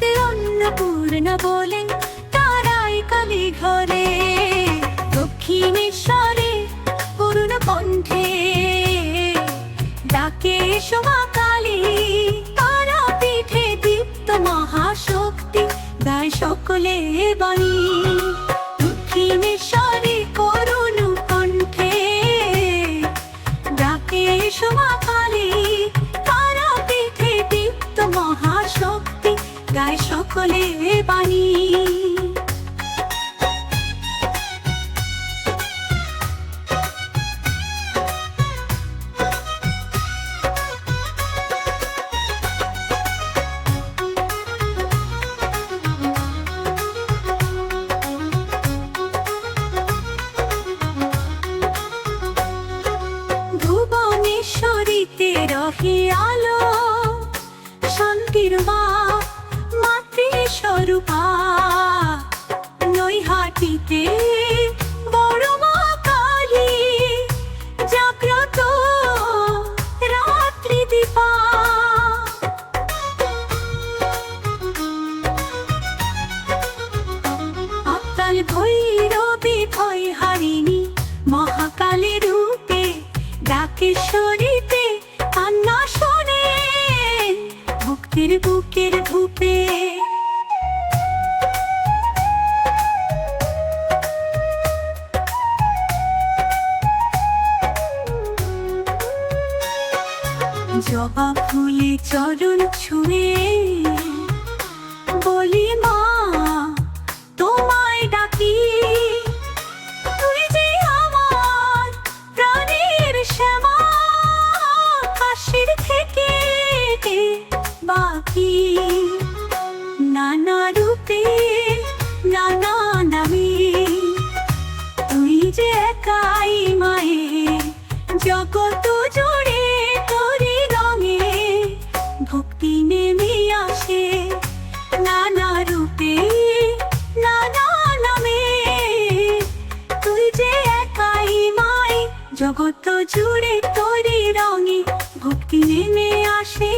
কাশীতে অন্নপূর্ণা বলেন তারাই কালী ঘরে। দক্ষিণেশ্বরে করুণ কণ্ঠে ডাকে এসো মা কালী, তারাপীঠে দীপ্ত মহাশক্তি গায় সকলে বাণী। দক্ষিণেশ্বরে করুণ কণ্ঠে ডাকে এসো মা কালী, তারাপীঠে দীপ্ত মহাশক্তি গায় সকলে বাণী। ভুবনেশ্বরীতে রহে আলো, শান্তির মা মাতৃস্বরূপা। নৈহাটিতে বড় মা কালী, জাগ্রত রাত্রি দীপা। আত্মাল ভৈরবী ভয় হারিণী মহাকালী রূপে ডাকেশ্বরীতে কান্না শোনেন ভক্তির বুকের ধূপে। জবা ফুলে চরণ ছুঁয়ে বলি মা তোমায় ডাকি, তুই যে আমার প্রাণের শ্যামা, কাশীর থেকে বাকি। নানা রূপে নানা নামে তুই যে একাই মায়ের, জগৎ জুড়ে তোরি রঙে ভক্তি নেমে আসে। নানা রূপে নানা নামে তুই যে একাই মাই, জগৎ জুড়ে তোরি রঙে ভক্তি নেমে আসে।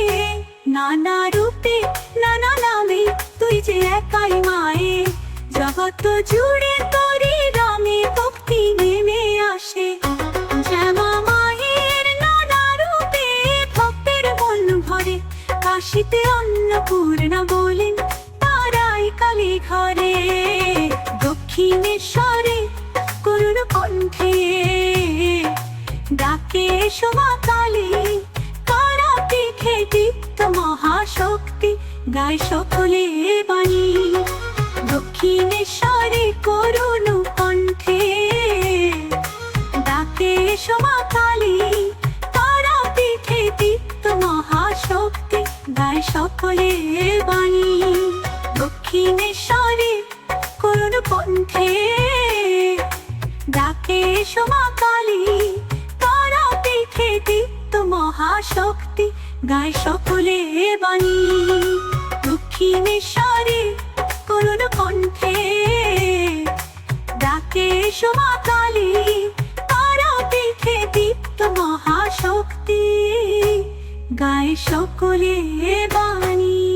নানা রূপে নানা নামে তুই যে একাই মায়ে, জগৎ জুড়ে তোরি রঙে ভক্তি নেমে আসে। শ্যামা মায়ের নানা রূপে ভক্তের মন ভরে, কাশীতে অন্নপূর্ণা বলেন তারাই কালী ঘরে। দক্ষিণেশ্বরে করুণ কণ্ঠে ডাকে এসো মা কালী, তারাপীঠে দীপ্ত মহাশক্তি গায় সকলে বাণী। দক্ষিণেশ্বরে করুণ কণ্ঠে ডাকে এসো মা কালী, তারাপীঠে দীপ্ত মহাশক্তি গায় সকলে বাণী। দক্ষিণেশ্বরে করুণ কণ্ঠে ডাকে এসো মা কালী, তারাপীঠে দীপ্ত মহাশক্তি গায় সকলে বাণী। দক্ষিণেশ্বরে করুণ কণ্ঠে ডাকে এসো মা কালী, তারাপীঠে দীপ্ত মহাশক্তি গায় সকলে বাণী।